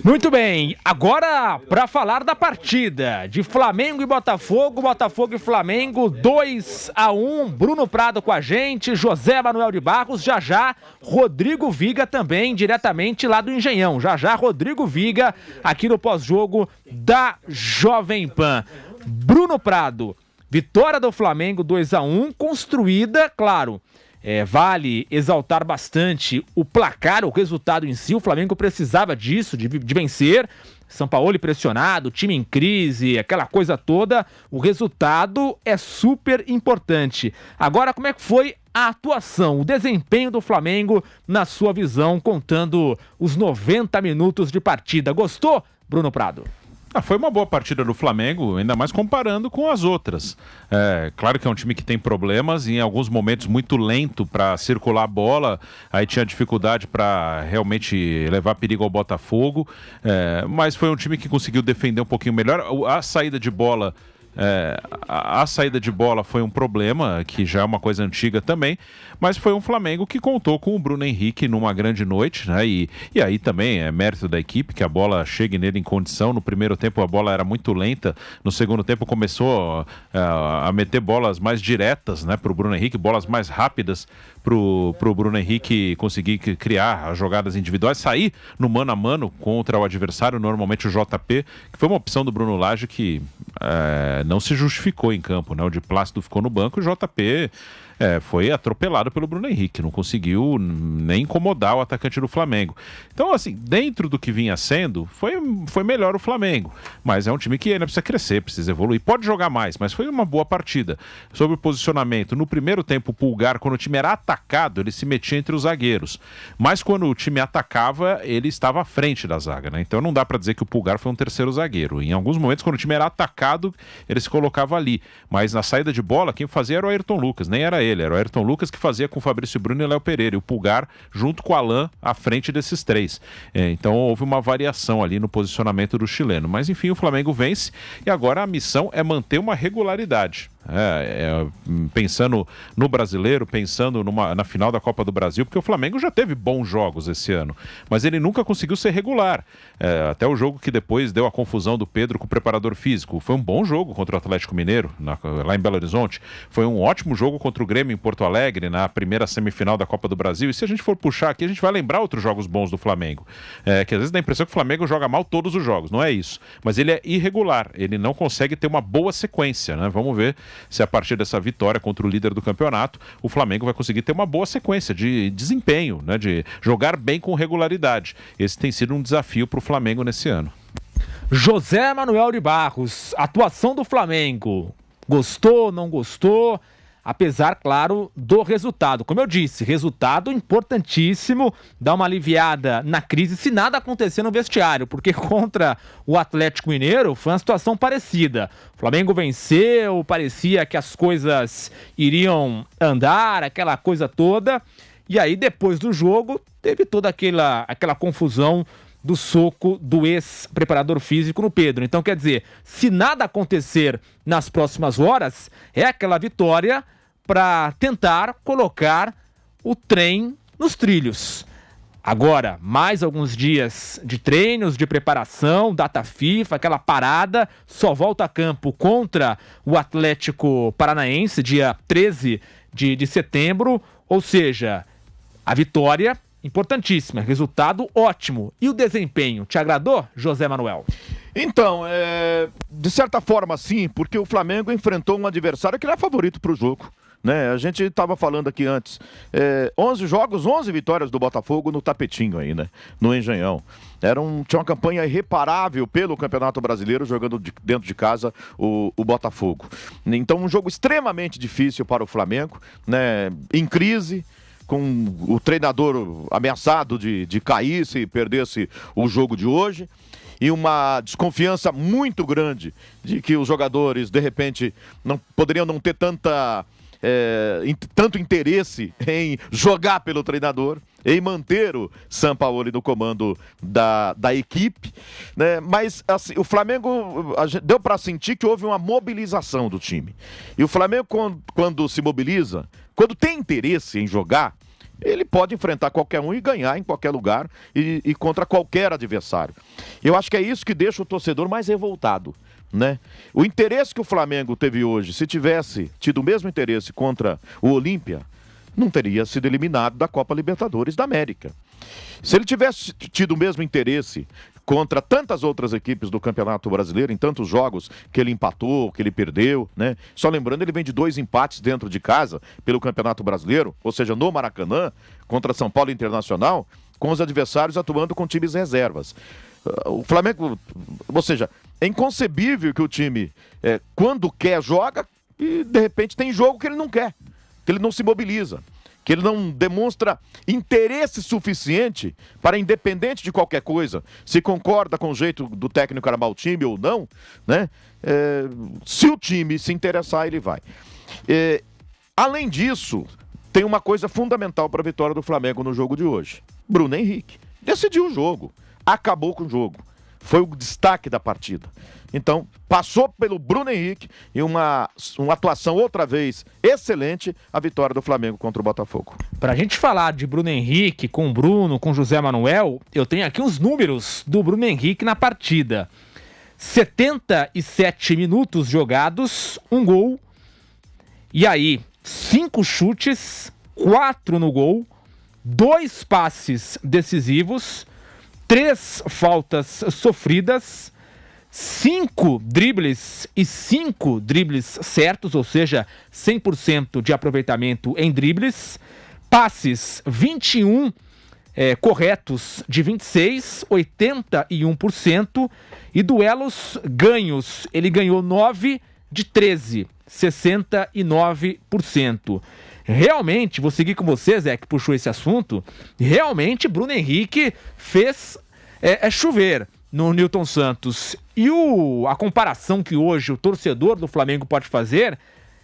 Muito bem, agora para falar da partida de Flamengo e Botafogo, Botafogo e Flamengo 2-1, Bruno Prado com a gente, José Manuel de Barros, já Rodrigo Viga também, diretamente lá do Engenhão, já Rodrigo Viga aqui no pós-jogo da Jovem Pan. Bruno Prado, vitória do Flamengo 2-1, construída, claro. Vale exaltar bastante o placar, o resultado em si. O Flamengo precisava disso, de vencer. São Paulo pressionado, time em crise, aquela coisa toda. O resultado é super importante. Agora, como é que foi a atuação, o desempenho do Flamengo na sua visão, contando os 90 minutos de partida? Gostou, Bruno Prado? Foi uma boa partida do Flamengo, ainda mais comparando com as outras. Claro que é um time que tem problemas e em alguns momentos muito lento para circular a bola, aí tinha dificuldade para realmente levar perigo ao Botafogo, mas foi um time que conseguiu defender um pouquinho melhor. A saída de bola... A saída de bola foi um problema, que já é uma coisa antiga também, mas foi um Flamengo que contou com o Bruno Henrique numa grande noite, né? E aí também é mérito da equipe que a bola chegue nele em condição. No primeiro tempo a bola era muito lenta, no segundo tempo começou a meter bolas mais diretas, né, para o Bruno Henrique, bolas mais rápidas para o Bruno Henrique conseguir criar as jogadas individuais, sair no mano a mano contra o adversário, normalmente o JP, que foi uma opção do Bruno Lage que não se justificou em campo, né? O de Plácido ficou no banco e o JP foi atropelado pelo Bruno Henrique, não conseguiu nem incomodar o atacante do Flamengo. Então, assim, dentro do que vinha sendo, foi melhor o Flamengo, mas é um time que ainda precisa crescer, precisa evoluir, pode jogar mais, mas foi uma boa partida. Sobre o posicionamento, no primeiro tempo o Pulgar, quando o time era atacado, ele se metia entre os zagueiros, mas quando o time atacava, ele estava à frente da zaga, né? Então não dá para dizer que o Pulgar foi um terceiro zagueiro. Em alguns momentos, quando o time era atacado, ele se colocava ali, mas na saída de bola, quem fazia era o Ayrton Lucas, nem era ele, era o Ayrton Lucas que fazia com o Fabrício Bruno e o Léo Pereira, e o Pulgar junto com o Alain à frente desses três. Então houve uma variação ali no posicionamento do chileno, mas enfim, o Flamengo vence e agora a missão é manter uma regularidade. Pensando no brasileiro, pensando na final da Copa do Brasil, porque o Flamengo já teve bons jogos esse ano, mas ele nunca conseguiu ser regular. Até o jogo que depois deu a confusão do Pedro com o preparador físico, foi um bom jogo contra o Atlético Mineiro, lá em Belo Horizonte, foi um ótimo jogo contra o Grêmio em Porto Alegre, na primeira semifinal da Copa do Brasil, e se a gente for puxar aqui, a gente vai lembrar outros jogos bons do Flamengo, que às vezes dá a impressão que o Flamengo joga mal todos os jogos, não é isso, mas ele é irregular, ele não consegue ter uma boa sequência, né? Vamos ver se a partir dessa vitória contra o líder do campeonato, o Flamengo vai conseguir ter uma boa sequência de desempenho, né, de jogar bem com regularidade. Esse tem sido um desafio para o Flamengo nesse ano. José Manuel de Barros, atuação do Flamengo, gostou, não gostou? Apesar, claro, do resultado. Como eu disse, resultado importantíssimo, dá uma aliviada na crise se nada acontecer no vestiário, porque contra o Atlético Mineiro foi uma situação parecida. O Flamengo venceu, parecia que as coisas iriam andar, aquela coisa toda, e aí depois do jogo teve toda aquela confusão do soco do ex-preparador físico no Pedro. Então, quer dizer, se nada acontecer nas próximas horas, é aquela vitória para tentar colocar o trem nos trilhos. Agora, mais alguns dias de treinos, de preparação, data FIFA, aquela parada, só volta a campo contra o Atlético Paranaense, dia 13 de setembro, ou seja, a vitória importantíssima, resultado ótimo. E o desempenho, te agradou, José Manuel? Então, de certa forma sim, porque o Flamengo enfrentou um adversário que era favorito para o jogo, né? A gente estava falando aqui antes, 11 jogos, 11 vitórias do Botafogo no tapetinho aí, né? No Engenhão. Tinha uma campanha irreparável pelo Campeonato Brasileiro, jogando dentro de casa o Botafogo. Então, um jogo extremamente difícil para o Flamengo, né? Em crise, com o treinador ameaçado de cair se perdesse o jogo de hoje, e uma desconfiança muito grande de que os jogadores, de repente, poderiam não ter tanto interesse em jogar pelo treinador, em manter o Sampaoli no comando da equipe, né? Mas assim, o Flamengo, deu para sentir que houve uma mobilização do time. E o Flamengo, quando se mobiliza, quando tem interesse em jogar, ele pode enfrentar qualquer um e ganhar em qualquer lugar e contra qualquer adversário. Eu acho que é isso que deixa o torcedor mais revoltado, né? O interesse que o Flamengo teve hoje, se tivesse tido o mesmo interesse contra o Olímpia, não teria sido eliminado da Copa Libertadores da América. Se ele tivesse tido o mesmo interesse contra tantas outras equipes do Campeonato Brasileiro, em tantos jogos que ele empatou, que ele perdeu, né? Só lembrando, ele vem de 2 empates dentro de casa pelo Campeonato Brasileiro, ou seja, no Maracanã, contra São Paulo Internacional, com os adversários atuando com times reservas. O Flamengo, ou seja, é inconcebível que o time, quando quer, joga e de repente tem jogo que ele não quer, que ele não se mobiliza, que ele não demonstra interesse suficiente para, independente de qualquer coisa, se concorda com o jeito do técnico armar o time ou não, né? Se o time se interessar, ele vai. Além disso, tem uma coisa fundamental para a vitória do Flamengo no jogo de hoje. Bruno Henrique decidiu o jogo, acabou com o jogo, foi o destaque da partida. Então, passou pelo Bruno Henrique e uma atuação outra vez excelente, a vitória do Flamengo contra o Botafogo. Pra gente falar de Bruno Henrique com o Bruno, com José Manuel, eu tenho aqui os números do Bruno Henrique na partida. 77 minutos jogados, 1 gol. E aí, 5 chutes, 4 no gol, 2 passes decisivos, 3 faltas sofridas, 5 dribles e 5 dribles certos, ou seja, 100% de aproveitamento em dribles, passes 21 corretos de 26, 81%, e duelos ganhos, ele ganhou 9 de 13, 69%. Realmente, vou seguir com você, Zé, que puxou esse assunto, realmente Bruno Henrique fez chover no Nilton Santos. E a comparação que hoje o torcedor do Flamengo pode fazer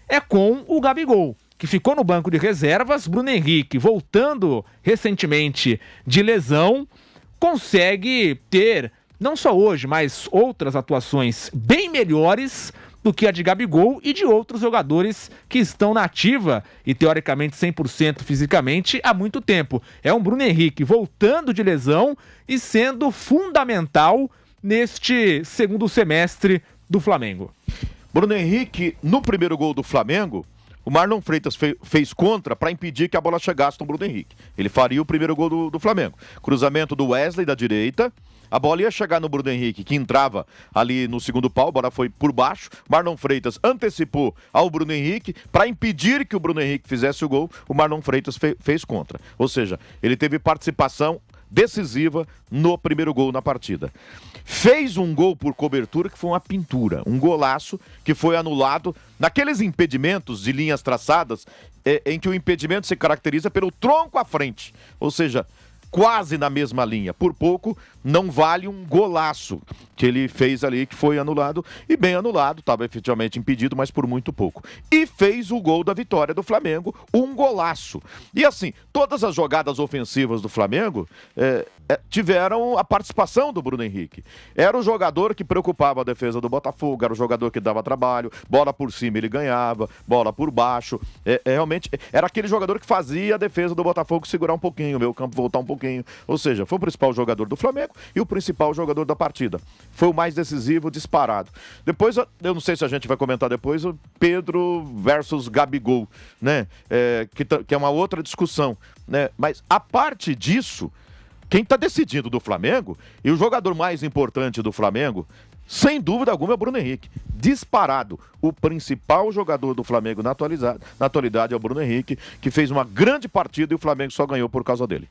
é com o Gabigol, que ficou no banco de reservas. Bruno Henrique, voltando recentemente de lesão, consegue ter, não só hoje, mas outras atuações bem melhores do que a de Gabigol e de outros jogadores que estão na ativa e teoricamente 100% fisicamente há muito tempo. É um Bruno Henrique voltando de lesão e sendo fundamental neste segundo semestre do Flamengo. Bruno Henrique, no primeiro gol do Flamengo, o Marlon Freitas fez contra para impedir que a bola chegasse no Bruno Henrique. Ele faria o primeiro gol do Flamengo. Cruzamento do Wesley da direita. A bola ia chegar no Bruno Henrique, que entrava ali no segundo pau, a bola foi por baixo. Marlon Freitas antecipou ao Bruno Henrique para impedir que o Bruno Henrique fizesse o gol. O Marlon Freitas fez contra. Ou seja, ele teve participação decisiva no primeiro gol na partida. Fez um gol por cobertura que foi uma pintura, um golaço que foi anulado naqueles impedimentos de linhas traçadas em que o impedimento se caracteriza pelo tronco à frente. Ou seja, quase na mesma linha. Por pouco, não vale um golaço que ele fez ali, que foi anulado, e bem anulado, estava efetivamente impedido, mas por muito pouco. E fez o gol da vitória do Flamengo, um golaço. E assim, todas as jogadas ofensivas do Flamengo tiveram a participação do Bruno Henrique. Era o jogador que preocupava a defesa do Botafogo, era o jogador que dava trabalho, bola por cima ele ganhava, bola por baixo. Realmente, era aquele jogador que fazia a defesa do Botafogo segurar um pouquinho, o meio campo voltar um pouquinho. Ou seja, foi o principal jogador do Flamengo e o principal jogador da partida. Foi o mais decisivo, disparado. Depois, eu não sei se a gente vai comentar depois, o Pedro versus Gabigol, né? Que é uma outra discussão, né? Mas a parte disso, quem está decidindo do Flamengo, e o jogador mais importante do Flamengo, sem dúvida alguma, é o Bruno Henrique. Disparado. O principal jogador do Flamengo na atualidade é o Bruno Henrique, que fez uma grande partida e o Flamengo só ganhou por causa dele.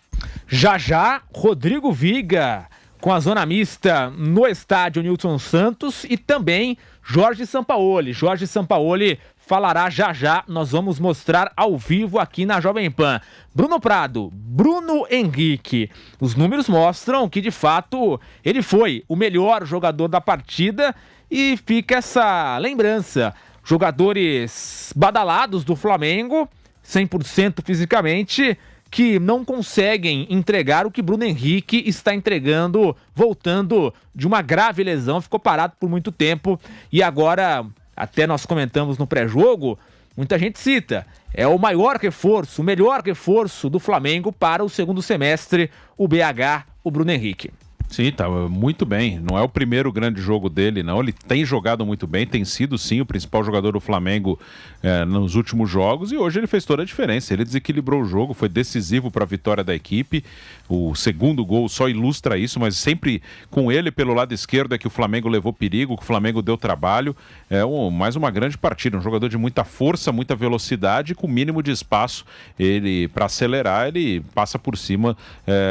Já, Rodrigo Viga com a zona mista no estádio Nilton Santos e também Jorge Sampaoli. Jorge Sampaoli falará já, nós vamos mostrar ao vivo aqui na Jovem Pan. Bruno Prado, Bruno Henrique, os números mostram que de fato ele foi o melhor jogador da partida e fica essa lembrança. Jogadores badalados do Flamengo, 100% fisicamente, que não conseguem entregar o que Bruno Henrique está entregando, voltando de uma grave lesão, ficou parado por muito tempo e agora, até nós comentamos no pré-jogo, muita gente cita, é o maior reforço, o melhor reforço do Flamengo para o segundo semestre, o BH, o Bruno Henrique. Sim, tá muito bem. Não é o primeiro grande jogo dele, não. Ele tem jogado muito bem, tem sido sim o principal jogador do Flamengo nos últimos jogos e hoje ele fez toda a diferença. Ele desequilibrou o jogo, foi decisivo para a vitória da equipe. O segundo gol só ilustra isso, mas sempre com ele pelo lado esquerdo é que o Flamengo levou perigo, que o Flamengo deu trabalho. Mais uma grande partida, um jogador de muita força, muita velocidade, com o mínimo de espaço. Ele, para acelerar, ele passa por cima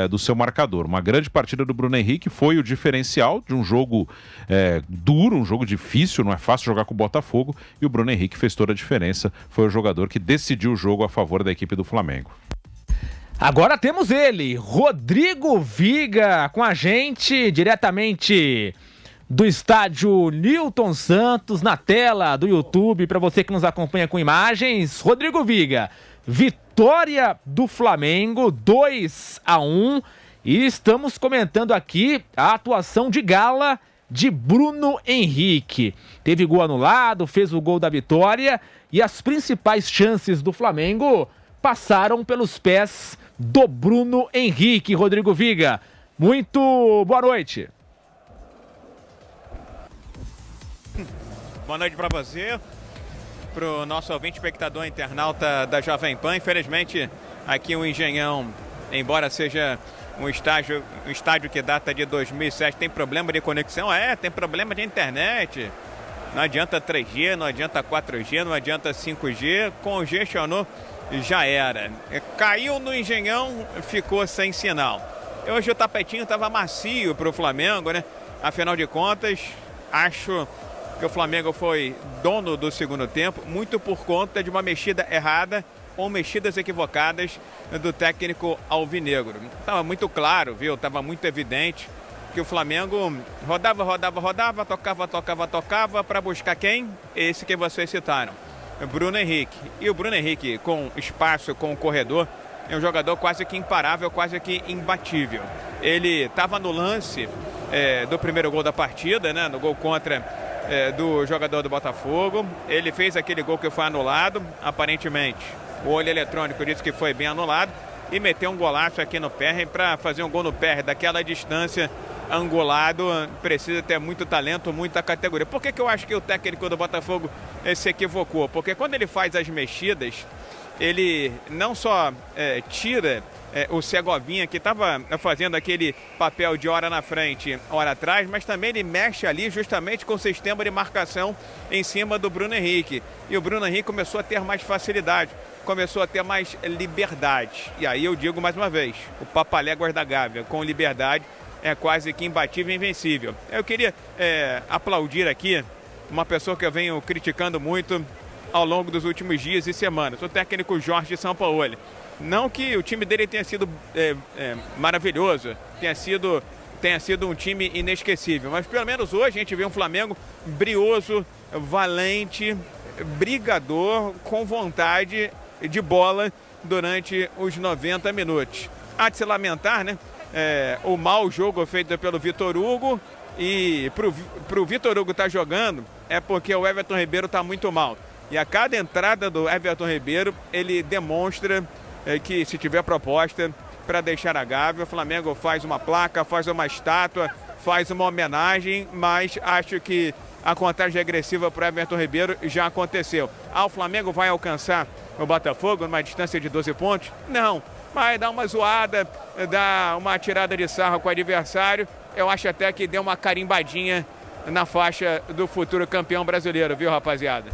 do seu marcador. Uma grande partida do Bruno Henrique, foi o diferencial de um jogo duro, um jogo difícil, não é fácil jogar com o Botafogo, e o Bruno Henrique fez toda a diferença, foi o jogador que decidiu o jogo a favor da equipe do Flamengo. Agora temos ele, Rodrigo Viga, com a gente diretamente do estádio Newton Santos, na tela do YouTube, para você que nos acompanha com imagens. Rodrigo Viga, vitória do Flamengo, 2-1, e estamos comentando aqui a atuação de gala de Bruno Henrique. Teve gol anulado, fez o gol da vitória, e as principais chances do Flamengo passaram pelos pés do Bruno Henrique. Rodrigo Viga, muito boa noite. Boa noite para você, para o nosso ouvinte, espectador, internauta da Jovem Pan. Infelizmente, aqui o Engenhão, embora seja um estádio que data de 2007, tem problema de conexão? Tem problema de internet. Não adianta 3G, não adianta 4G, não adianta 5G, congestionou, já era. Caiu no Engenhão, ficou sem sinal. Hoje o tapetinho estava macio para o Flamengo, né? Afinal de contas, acho que o Flamengo foi dono do segundo tempo, muito por conta de uma mexida errada ou mexidas equivocadas do técnico alvinegro. Estava muito claro, viu? Estava muito evidente que o Flamengo rodava, tocava para buscar quem? Esse que vocês citaram, Bruno Henrique. E o Bruno Henrique, com espaço, com o corredor, é um jogador quase que imparável, quase que imbatível. Ele estava no lance do primeiro gol da partida, né? No gol contra do jogador do Botafogo. Ele fez aquele gol que foi anulado, aparentemente. O olho eletrônico disse que foi bem anulado e meteu um golaço aqui no PR. Para fazer um gol no PR daquela distância, angulado, precisa ter muito talento, muita categoria. Por que eu acho que o técnico do Botafogo se equivocou? Porque quando ele faz as mexidas, ele não só tira o Segovinha, que estava fazendo aquele papel de hora na frente, hora atrás, mas também ele mexe ali justamente com o sistema de marcação em cima do Bruno Henrique. E o Bruno Henrique começou a ter mais facilidade, começou a ter mais liberdade. E aí eu digo mais uma vez, o Papaléguas da Gávea com liberdade é quase que imbatível e invencível. Eu queria aplaudir aqui uma pessoa que eu venho criticando muito ao longo dos últimos dias e semanas, o técnico Jorge Sampaoli. Não que o time dele tenha sido maravilhoso, tenha sido um time inesquecível, mas pelo menos hoje a gente vê um Flamengo brioso, valente, brigador, com vontade de bola durante os 90 minutos. Há de se lamentar, né? O mau jogo feito pelo Vitor Hugo, e pro Vitor Hugo estar jogando é porque o Everton Ribeiro está muito mal. E a cada entrada do Everton Ribeiro, ele demonstra que se tiver proposta para deixar a Gávea, o Flamengo faz uma placa, faz uma estátua, faz uma homenagem, mas acho que a contagem regressiva para o Everton Ribeiro já aconteceu. O Flamengo vai alcançar o Botafogo numa distância de 12 pontos? Não. Vai dar uma zoada, dar uma tirada de sarro com o adversário. Eu acho até que deu uma carimbadinha na faixa do futuro campeão brasileiro, viu, rapaziada?